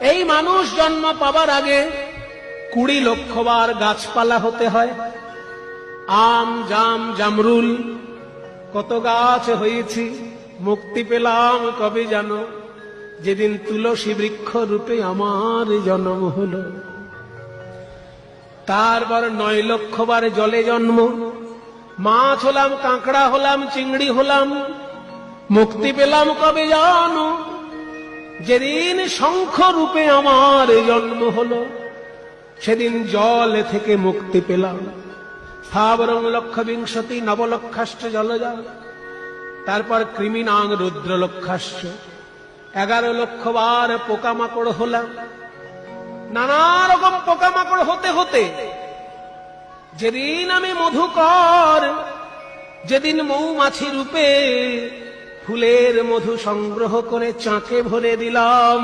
এই মানুষ জন্ম পাবার আগে 20 লক্ষ বার গাছপালা হতে হয়। আম, জাম, জামরুল কত গাছ হয়েছি, মুক্তি পেলাম কবে জানো? যেদিন তুলসী বৃক্ষ রূপে আমার জন্ম হলো। তারপর 9 লক্ষ বার জলে জন্ম, মাছ হলাম, কাঁকড়া হলাম, চিংড়ি হলাম, মুক্তি পেলাম কবে জানো? যেদিন শঙ্খ রূপে আমার জন্ম হলো, সেদিন জল থেকে মুক্তি পেলাম। স্থাবরং লক্ষ বিংশতি নবলক্ষাশ্চ জলজাল। তারপর কৃমিনাং রুদ্র লক্ষাশ্চ, 11 লক্ষ বার পোকামাকড় হলাম। নানা রকম পোকামাকড় হতে হতে যেদিন আমি মধুকর, যেদিন মৌমাছি রূপে ফুলের মধু সংগ্রহ করে চাকে ভরে দিলাম,